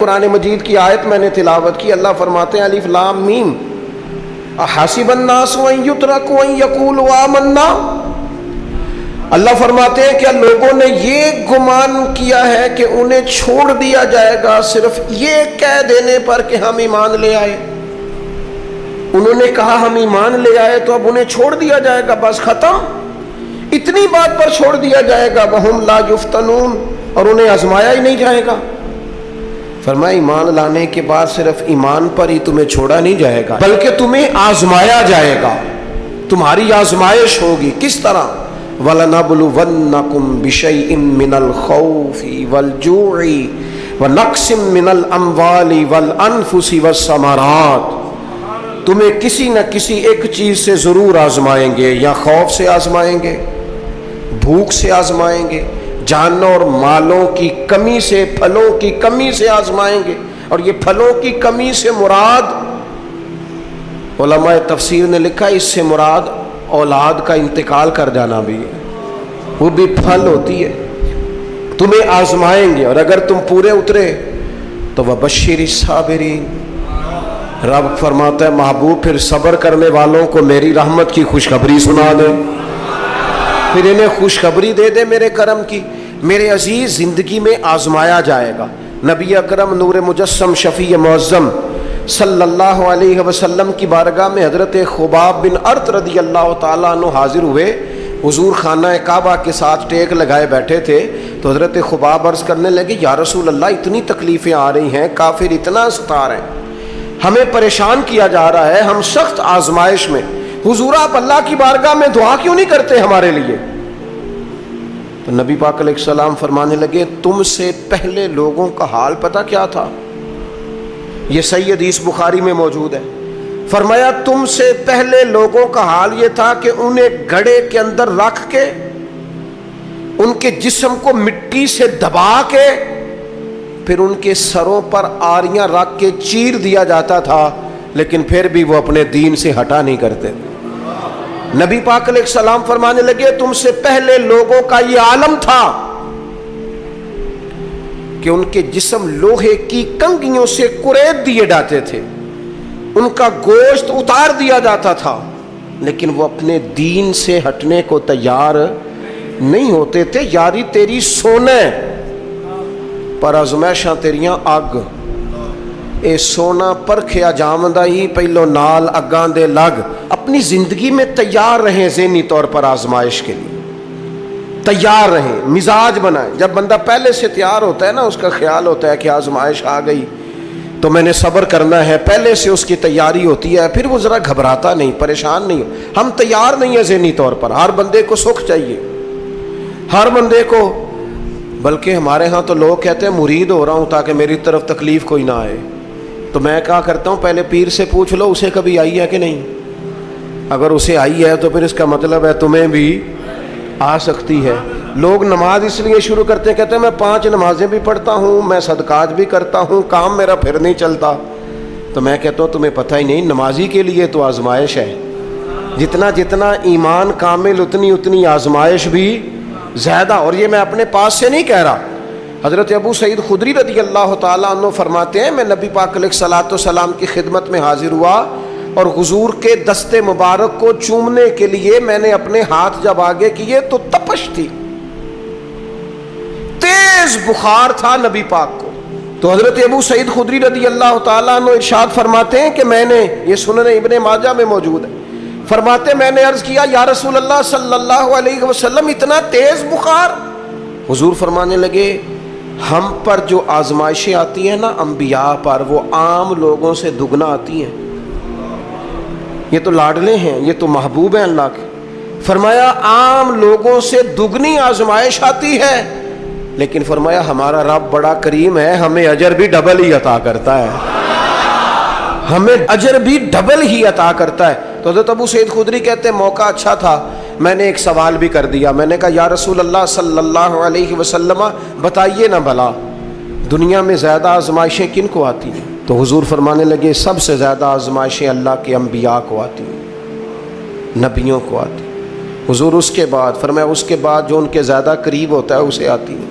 قرآن مجید کی آیت میں نے تلاوت کی، اللہ فرماتے ہیں الف لام میم احسب الناس ان یترکوا ان یقولوا آمنا، اللہ فرماتے ہیں کیا لوگوں نے یہ گمان کیا ہے کہ انہیں چھوڑ دیا جائے گا صرف یہ کہہ دینے پر کہ ہم ایمان لے آئے؟ انہوں نے کہا ہم ایمان لے آئے تو اب انہیں چھوڑ دیا جائے گا، بس ختم، اتنی بات پر چھوڑ دیا جائے گا؟ وہم لا یفتنون، اور انہیں آزمایا ہی نہیں جائے گا۔ فرمایا ایمان لانے کے بعد صرف ایمان پر ہی تمہیں چھوڑا نہیں جائے گا بلکہ تمہیں آزمایا جائے گا، تمہاری آزمائش ہوگی۔ کس طرح؟ وَلَنَبْلُوَنَّكُمْ بِشَيْءٍ مِّنَ الْخَوْفِ وَالْجُوعِ وَنَقْصٍ مِّنَ الْأَمْوَالِ وَالْأَنفُسِ وَالثَّمَرَاتِ، تمہیں کسی نہ کسی ایک چیز سے ضرور آزمائیں گے، یا خوف سے آزمائیں گے، بھوک سے آزمائیں گے، جانوں اور مالوں کی کمی سے، پھلوں کی کمی سے آزمائیں گے۔ اور یہ پھلوں کی کمی سے مراد، علماء تفسیر نے لکھا اس سے مراد اولاد کا انتقال کر جانا بھی ہے، وہ بھی پھل ہوتی ہے۔ تمہیں آزمائیں گے اور اگر تم پورے اترے تو وَبَشِّرِ الصَّابِرِينَ، رب فرماتا ہے محبوب پھر صبر کرنے والوں کو میری رحمت کی خوشخبری سنا دے، پھر انہیں خوشخبری دے دے میرے کرم کی۔ میرے عزیز، زندگی میں آزمایا جائے گا۔ نبی اکرم نور مجسم شفیع معظم صلی اللہ علیہ وسلم کی بارگاہ میں حضرت خباب بن ارت رضی اللہ تعالیٰ عنہ حاضر ہوئے۔ حضور خانہ کعبہ کے ساتھ ٹیک لگائے بیٹھے تھے تو حضرت خباب عرض کرنے لگے یا رسول اللہ اتنی تکلیفیں آ رہی ہیں، کافر اتنا ستا رہے ہیں، ہمیں پریشان کیا جا رہا ہے، ہم سخت آزمائش میں، حضور آپ اللہ کی بارگاہ میں دعا کیوں نہیں کرتے ہمارے لیے؟ تو نبی پاک علیہ السلام فرمانے لگے تم سے پہلے لوگوں کا حال پتہ کیا تھا؟ یہ صحیح حدیث بخاری میں موجود ہے۔ فرمایا تم سے پہلے لوگوں کا حال یہ تھا کہ انہیں گڑھے کے اندر رکھ کے ان کے جسم کو مٹی سے دبا کے پھر ان کے سروں پر آریاں رکھ کے چیر دیا جاتا تھا، لیکن پھر بھی وہ اپنے دین سے ہٹا نہیں کرتے۔ نبی پاک علیہ السلام فرمانے لگے تم سے پہلے لوگوں کا یہ عالم تھا کہ ان کے جسم لوہے کی کنگھیوں سے کریت دیے جاتے تھے، ان کا گوشت اتار دیا جاتا تھا، لیکن وہ اپنے دین سے ہٹنے کو تیار نہیں ہوتے تھے۔ یاری تیری سونے پر ازمائشاں تیریاں اگ، اے سونا پرکھیا جامدہ ہی پہلو نال اگاں دے لگ۔ اپنی زندگی میں تیار رہیں، ذہنی طور پر آزمائش کے لیے تیار رہیں، مزاج بنائیں۔ جب بندہ پہلے سے تیار ہوتا ہے نا، اس کا خیال ہوتا ہے کہ آزمائش آ گئی تو میں نے صبر کرنا ہے، پہلے سے اس کی تیاری ہوتی ہے، پھر وہ ذرا گھبراتا نہیں، پریشان نہیں ہو۔ ہم تیار نہیں ہیں ذہنی طور پر، ہر بندے کو سکھ چاہیے، ہر بندے کو، بلکہ ہمارے ہاں تو لوگ کہتے ہیں مرید ہو رہا ہوں تاکہ میری طرف تکلیف کوئی نہ آئے۔ تو میں کہا کرتا ہوں پہلے پیر سے پوچھ لو اسے کبھی آئی ہے کہ نہیں، اگر اسے آئی ہے تو پھر اس کا مطلب ہے تمہیں بھی آ سکتی ہے۔ لوگ نماز اس لیے شروع کرتے ہیں، کہتے ہیں میں 5 نمازیں بھی پڑھتا ہوں، میں صدقات بھی کرتا ہوں، کام میرا پھر نہیں چلتا۔ تو میں کہتا ہوں تمہیں پتہ ہی نہیں، نمازی کے لیے تو آزمائش ہے، جتنا جتنا ایمان کامل اتنی اتنی آزمائش بھی زیادہ۔ اور یہ میں اپنے پاس سے نہیں کہہ رہا، حضرت ابو سعید خدری رضی اللہ تعالیٰ عنہ فرماتے ہیں میں نبی پاک علیہ الصلوۃ والسلام کی خدمت میں حاضر ہوا اور حضور کے دست مبارک کو چومنے کے لیے میں نے اپنے ہاتھ جب آگے کیے تو تپش تھی، تیز بخار تھا نبی پاک کو۔ تو حضرت ابو سعید خدری رضی اللہ تعالیٰ عنہ ارشاد فرماتے ہیں کہ میں نے، یہ سنن ابن ماجہ میں موجود ہے، فرماتے میں نے عرض کیا یا رسول اللہ صلی اللہ علیہ وسلم اتنا تیز بخار؟ حضور فرمانے لگے ہم پر جو آزمائشیں آتی ہیں نا انبیاء پر، وہ عام لوگوں سے دگنا آتی ہیں۔ یہ تو لاڈلے ہیں، یہ تو محبوب ہیں اللہ کے۔ فرمایا عام لوگوں سے دگنی آزمائش آتی ہے، لیکن فرمایا ہمارا رب بڑا کریم ہے، ہمیں اجر بھی ڈبل ہی عطا کرتا ہے، ہمیں اجر بھی ڈبل ہی عطا کرتا ہے۔ تو حضرت ابو سعید خدری کہتے ہیں موقع اچھا تھا، میں نے ایک سوال بھی کر دیا، میں نے کہا یا رسول اللہ صلی اللہ علیہ وسلم بتائیے نا بھلا دنیا میں زیادہ آزمائشیں کن کو آتی ہیں؟ تو حضور فرمانے لگے سب سے زیادہ آزمائشیں اللہ کے انبیاء کو آتی ہیں، نبیوں کو آتی ہیں۔ حضور اس کے بعد فرمایا اس کے بعد جو ان کے زیادہ قریب ہوتا ہے اسے آتی ہیں۔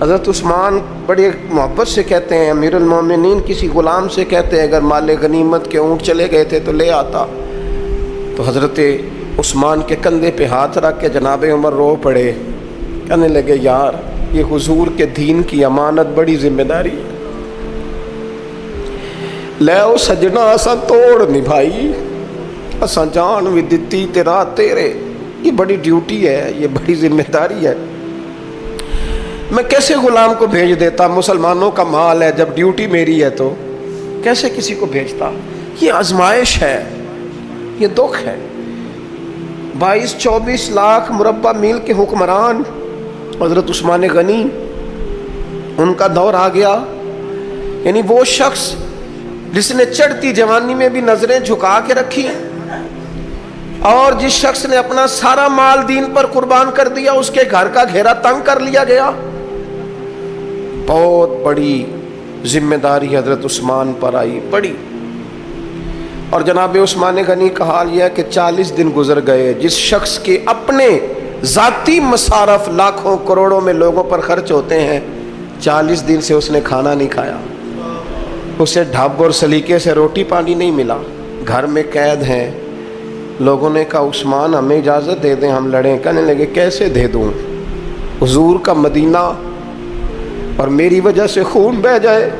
حضرت عثمان بڑی محبت سے کہتے ہیں امیر المومنین کسی غلام سے کہتے ہیں اگر مال غنیمت کے اونٹ چلے گئے تھے تو لے آتا. تو حضرت عثمان کے کندھے پہ ہاتھ رکھ کے جناب عمر رو پڑے. کہنے لگے یار یہ حضور کے دین کی امانت بڑی ذمہ داری ہے. لے او سجنا اساں توڑ نبھائی, اساں جان بھی دتی تیرا تیرے. یہ بڑی ڈیوٹی ہے, یہ بڑی ذمہ داری ہے. میں کیسے غلام کو بھیج دیتا؟ مسلمانوں کا مال ہے, جب ڈیوٹی میری ہے تو کیسے کسی کو بھیجتا؟ یہ آزمائش ہے, یہ دکھ ہے. 22-24 لاکھ مربع میل کے حکمران حضرت عثمان غنی, ان کا دور آ گیا. یعنی وہ شخص جس نے چڑھتی جوانی میں بھی نظریں جھکا کے رکھی, اور جس شخص نے اپنا سارا مال دین پر قربان کر دیا, اس کے گھر کا گھیرا تنگ کر لیا گیا. بہت بڑی ذمہ داری حضرت عثمان پر آئی, بڑی. اور جناب عثمان غنی کا حال یہ ہے کہ 40 دن گزر گئے. جس شخص کے اپنے ذاتی مصارف لاکھوں کروڑوں میں لوگوں پر خرچ ہوتے ہیں, 40 دن سے اس نے کھانا نہیں کھایا, اسے ڈھب اور سلیقے سے روٹی پانی نہیں ملا, گھر میں قید ہیں. لوگوں نے کہا عثمان ہمیں اجازت دے دیں ہم لڑیں. کہنے لگے کیسے دے دوں؟ حضور کا مدینہ اور میری وجہ سے خون بہہ جائے,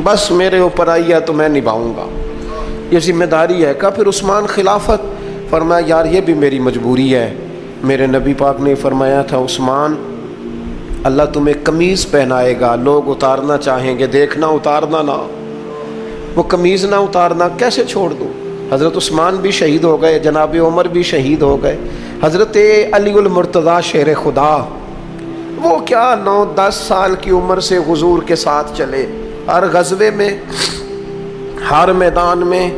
بس میرے اوپر آئی ہے تو میں نبھاؤں گا, یہ ذمہ داری ہے. کہا پھر عثمان خلافت؟ فرمایا یار یہ بھی میری مجبوری ہے. میرے نبی پاک نے فرمایا تھا عثمان اللہ تمہیں قمیض پہنائے گا, لوگ اتارنا چاہیں گے, دیکھنا اتارنا نہ. وہ قمیض نہ اتارنا کیسے چھوڑ دوں؟ حضرت عثمان بھی شہید ہو گئے, جناب عمر بھی شہید ہو گئے. حضرت علی المرتضیٰ شیر خدا, وہ کیا 9-10 سال کی عمر سے حضور کے ساتھ چلے, ہر غزوے میں, ہر میدان میں,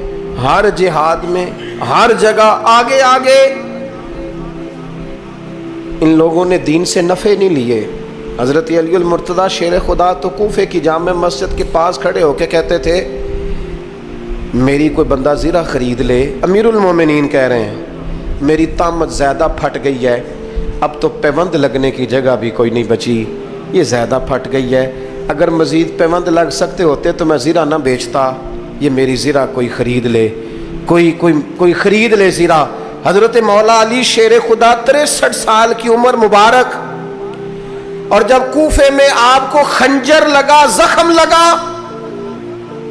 ہر جہاد میں, ہر جگہ آگے آگے. ان لوگوں نے دین سے نفع نہیں لیے. حضرت علی المرتضیٰ شیر خدا تو کوفے کی جامع مسجد کے پاس کھڑے ہو کے کہتے تھے میری کوئی بندہ زیرہ خرید لے. امیر المومنین کہہ رہے ہیں میری طامت زیادہ پھٹ گئی ہے, اب تو پیوند لگنے کی جگہ بھی کوئی نہیں بچی, یہ زیادہ پھٹ گئی ہے. اگر مزید پیوند لگ سکتے ہوتے تو میں زیرہ نہ بیچتا, یہ میری زیرہ کوئی خرید لے, کوئی خرید لے زیرہ. حضرت مولا علی شیر خدا 63 سال کی عمر مبارک, اور جب کوفے میں آپ کو خنجر لگا, زخم لگا,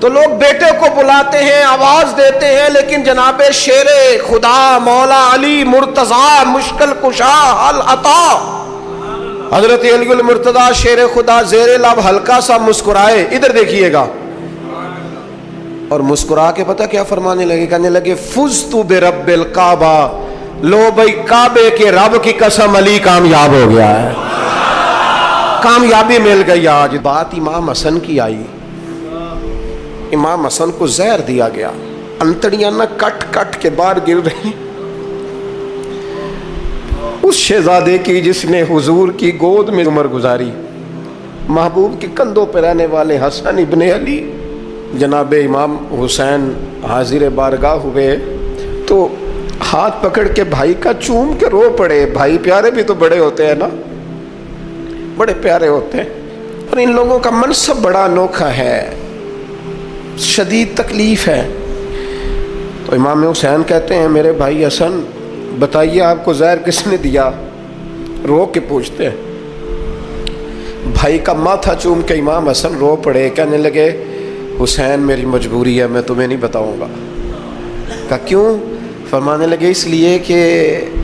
تو لوگ بیٹے کو بلاتے ہیں, آواز دیتے ہیں, لیکن جناب شیر خدا مولا علی مرتضیٰ مشکل کشا حل عطا حضرت علی المرتضیٰ شیر خدا زیر لب ہلکا سا مسکرائے, ادھر دیکھیے گا, اور مسکرا کے پتہ کیا فرمانے لگے؟ کہنے لگے فزت برب الکعبہ, لو بھائی کعبے کے رب کی قسم علی کامیاب ہو گیا ہے, کامیابی مل گئی. آج بات امام حسن کی آئی, امام حسن کو زہر دیا گیا, انتڑیاں نہ کٹ کٹ کے باہر گر رہی. اس شہزادے کی جس نے حضور کی گود میں عمر گزاری, محبوب کے کندھوں پہ رہنے والے حسن ابن علی, جناب امام حسین حاضر بارگاہ ہوئے تو ہاتھ پکڑ کے بھائی کا چوم کے رو پڑے. بھائی پیارے بھی تو بڑے ہوتے ہیں نا, بڑے پیارے ہوتے ہیں, اور ان لوگوں کا منصب بڑا انوکھا ہے, شدید تکلیف ہے. تو امام حسین کہتے ہیں میرے بھائی حسن بتائیے آپ کو زہر کس نے دیا؟ رو کے پوچھتے ہیں. بھائی کا ماتھا چوم کے امام حسن رو پڑے, کہنے لگے حسین میری مجبوری ہے, میں تمہیں نہیں بتاؤں گا. کہا کیوں؟ فرمانے لگے اس لیے کہ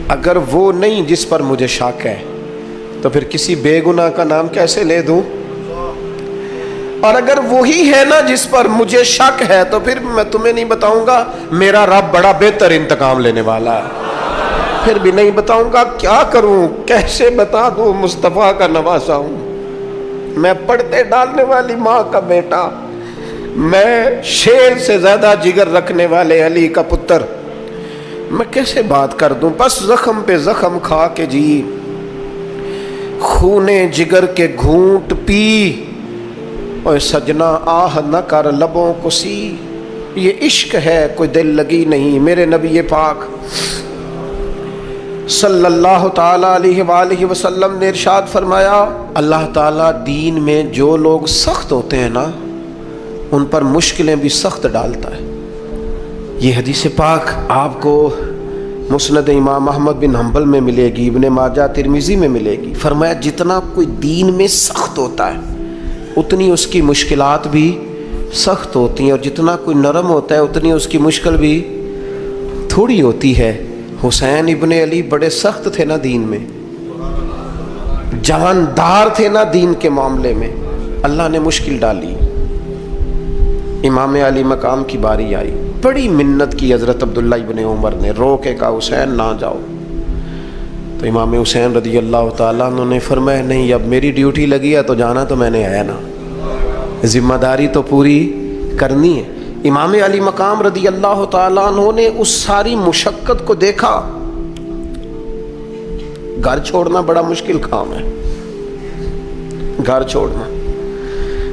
اگر وہ نہیں جس پر مجھے شک ہے تو پھر کسی بے گناہ کا نام کیسے لے دوں, اور اگر وہی ہے نا جس پر مجھے شک ہے تو پھر میں تمہیں نہیں بتاؤں گا. میرا رب بڑا بہتر انتقام لینے والا ہے, پھر بھی نہیں بتاؤں گا. کیا کروں, کیسے بتا دوں؟ مصطفیٰ کا نواسا ہوں میں, پردے ڈالنے والی ماں کا بیٹا, میں شیر سے زیادہ جگر رکھنے والے علی کا پتر, میں کیسے بات کر دوں؟ بس زخم پہ زخم کھا کے جی, خونے جگر کے گھونٹ پی, اور سجنا آہ نہ کر لبوں کو سی. یہ عشق ہے کوئی دل لگی نہیں. میرے نبی پاک صلی اللہ تعالیٰ علیہ وآلہ وسلم نے ارشاد فرمایا، اللہ تعالیٰ دین میں جو لوگ سخت ہوتے ہیں نا ان پر مشکلیں بھی سخت ڈالتا ہے۔ یہ حدیث پاک آپ کو مسند امام احمد بن حنبل میں ملے گی، ابن ماجہ ترمذی میں ملے گی۔ فرمایا جتنا کوئی دین میں سخت ہوتا ہے اتنی اس کی مشکلات بھی سخت ہوتی ہیں، اور جتنا کوئی نرم ہوتا ہے اتنی اس کی مشکل بھی تھوڑی ہوتی ہے۔ حسین ابن علی بڑے سخت تھے نا دین میں، جاندار تھے نا دین کے معاملے میں، اللہ نے مشکل ڈالی۔ امام علی مقام کی باری آئی، بڑی منت کی حضرت عبداللہ ابن عمر نے، رو کے کہا حسین نہ جاؤ۔ تو امام حسین رضی اللہ تعالیٰ عنہ نے فرمایا نہیں، اب میری ڈیوٹی لگی ہے تو جانا تو میں نے ہے نا، ذمہ داری تو پوری کرنی ہے۔ امام علی مقام رضی اللہ تعالیٰ عنہ نے اس ساری مشقت کو دیکھا۔ گھر چھوڑنا بڑا مشکل کام ہے، گھر چھوڑنا،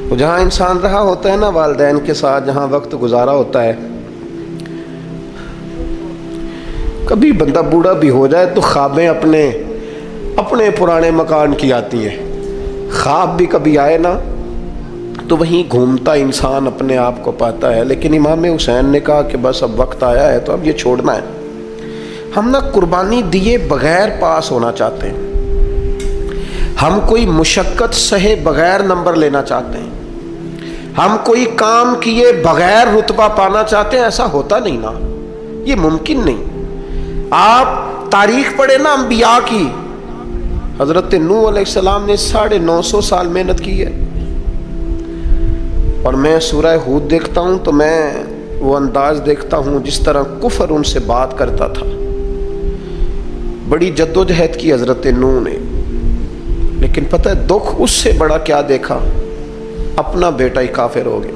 وہ جہاں انسان رہا ہوتا ہے نا والدین کے ساتھ، جہاں وقت گزارا ہوتا ہے، کبھی بندہ بوڑھا بھی ہو جائے تو خوابیں اپنے پرانے مکان کی آتی ہے۔ خواب بھی کبھی آئے نا تو وہیں گھومتا انسان اپنے آپ کو پاتا ہے۔ لیکن امام حسین نے کہا کہ بس اب وقت آیا ہے تو اب یہ چھوڑنا ہے۔ ہم نہ قربانی دیے بغیر پاس ہونا چاہتے ہیں، ہم کوئی مشقت سہے بغیر نمبر لینا چاہتے ہیں، ہم کوئی کام کیے بغیر رتبہ پانا چاہتے ہیں۔ ایسا ہوتا نہیں نا، یہ ممکن نہیں۔ آپ تاریخ پڑھیں نا انبیاء کی، حضرت نوح علیہ السلام نے 950 سال محنت کی ہے، اور میں سورہ ہود دیکھتا ہوں تو میں وہ انداز دیکھتا ہوں جس طرح کفر ان سے بات کرتا تھا۔ بڑی جدوجہد کی حضرت نوح نے، لیکن پتہ ہے دکھ اس سے بڑا کیا دیکھا؟ اپنا بیٹا ہی کافر ہو گیا۔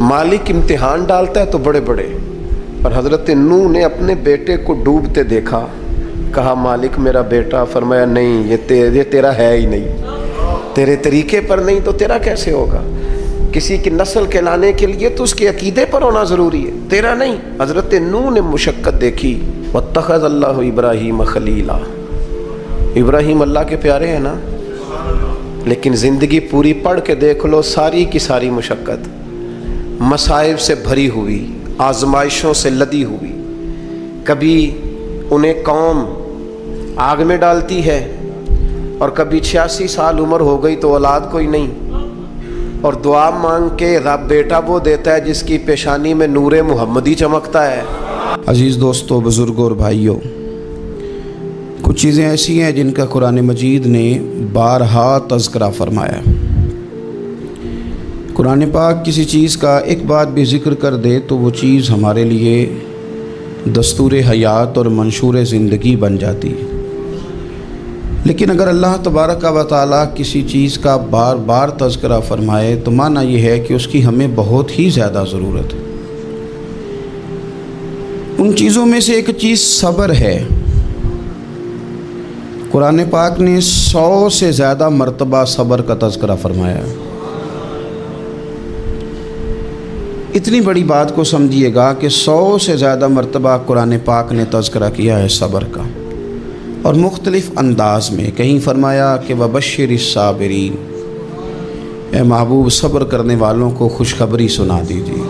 مالک امتحان ڈالتا ہے تو بڑے بڑے، اور حضرت نوح نے اپنے بیٹے کو ڈوبتے دیکھا، کہا مالک میرا بیٹا، فرمایا نہیں یہ تیرا ہے ہی نہیں، تیرے طریقے پر نہیں تو تیرا کیسے ہوگا؟ کسی کی نسل کہلانے کے لیے تو اس کے عقیدے پر ہونا ضروری ہے، تیرا نہیں۔ حضرت نوح نے مشقت دیکھی۔ واتخذ اللہ ابراہیم خلیلا، ابراہیم اللہ کے پیارے ہیں نا، لیکن زندگی پوری پڑھ کے دیکھ لو، ساری کی ساری مشقت مصائب سے بھری ہوئی، آزمائشوں سے لدی ہوئی۔ کبھی انہیں قوم آگ میں ڈالتی ہے، اور کبھی 86 سال عمر ہو گئی تو اولاد کوئی نہیں، اور دعا مانگ کے رب بیٹا وہ دیتا ہے جس کی پیشانی میں نور محمدی چمکتا ہے۔ عزیز دوستو، بزرگوں اور بھائیوں، کچھ چیزیں ایسی ہیں جن کا قرآن مجید نے بارہا تذکرہ فرمایا۔ قرآن پاک کسی چیز کا ایک بات بھی ذکر کر دے تو وہ چیز ہمارے لیے دستور حیات اور منشور زندگی بن جاتی ہے۔ لیکن اگر اللہ تبارک و تعالیٰ کسی چیز کا بار بار تذکرہ فرمائے تو معنی یہ ہے کہ اس کی ہمیں بہت ہی زیادہ ضرورت ہے۔ ان چیزوں میں سے ایک چیز صبر ہے۔ قرآن پاک نے 100 سے زیادہ مرتبہ صبر کا تذکرہ فرمایا۔ اتنی بڑی بات کو سمجھیے گا کہ 100 سے زیادہ مرتبہ قرآن پاک نے تذکرہ کیا ہے صبر کا، اور مختلف انداز میں۔ کہیں فرمایا کہ وبشر الصابرین، اے محبوب صبر کرنے والوں کو خوشخبری سنا دیجیے۔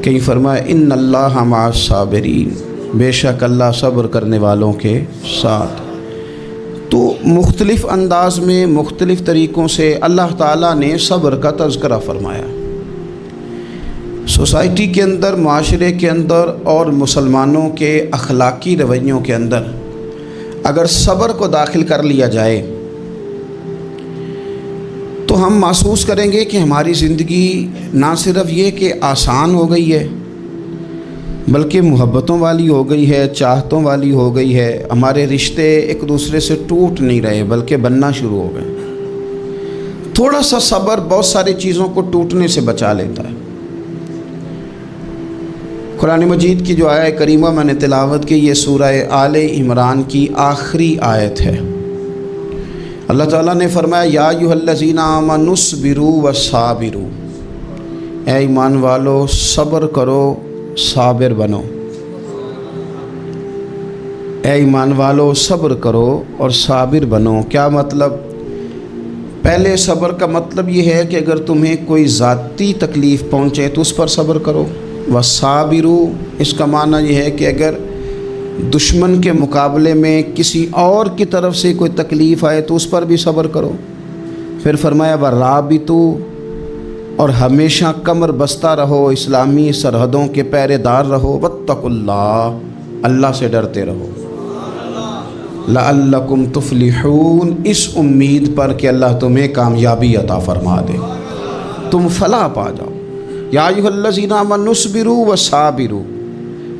کہیں فرمایا ان اللہ مع الصابرین، بے شک اللہ صبر کرنے والوں کے ساتھ۔ تو مختلف انداز میں، مختلف طریقوں سے اللہ تعالیٰ نے صبر کا تذکرہ فرمایا۔ سوسائٹی کے اندر، معاشرے کے اندر اور مسلمانوں کے اخلاقی رویوں کے اندر اگر صبر کو داخل کر لیا جائے تو ہم محسوس کریں گے کہ ہماری زندگی نہ صرف یہ کہ آسان ہو گئی ہے بلکہ محبتوں والی ہو گئی ہے، چاہتوں والی ہو گئی ہے۔ ہمارے رشتے ایک دوسرے سے ٹوٹ نہیں رہے بلکہ بننا شروع ہو گئے۔ تھوڑا سا صبر بہت ساری چیزوں کو ٹوٹنے سے بچا لیتا ہے۔ قرآن مجید کی جو آیت کریمہ میں نے تلاوت کی، یہ سورہ آل عمران کی آخری آیت ہے۔ اللہ تعالیٰ نے فرمایا یا ایھا الذین آمنوا اصبروا وصابروا، اے ایمان والو صبر کرو، صابر بنو۔ اے ایمان والو صبر کرو اور صابر بنو۔ کیا مطلب؟ پہلے صبر کا مطلب یہ ہے کہ اگر تمہیں کوئی ذاتی تکلیف پہنچے تو اس پر صبر کرو۔ وَصَابِرُوا، اس کا معنی یہ ہے کہ اگر دشمن کے مقابلے میں کسی اور کی طرف سے کوئی تکلیف آئے تو اس پر بھی صبر کرو۔ پھر فرمایا وَرَابِطُوا، اور ہمیشہ کمر بستہ رہو، اسلامی سرحدوں کے پہرے دار رہو۔ وَاتَّقُوا اللَّهَ، اللہ سے ڈرتے رہو۔ لَعَلَّكُمْ تُفْلِحُونَ، اس امید پر کہ اللہ تمہیں کامیابی عطا فرما دے، تم فلاح پا جاؤ۔ یا ایھا الذین آمنوا اصبروا وصابروا،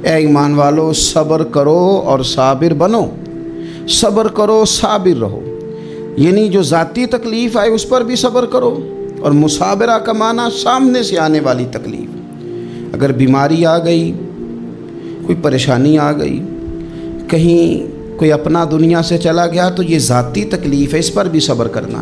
اے ایمان والو صبر کرو اور صابر بنو۔ صبر کرو، صابر رہو، یعنی جو ذاتی تکلیف آئے اس پر بھی صبر کرو۔ اور مصابرہ کا معنی سامنے سے آنے والی تکلیف، اگر بیماری آ گئی، کوئی پریشانی آ گئی، کہیں کوئی اپنا دنیا سے چلا گیا تو یہ ذاتی تکلیف ہے، اس پر بھی صبر کرنا۔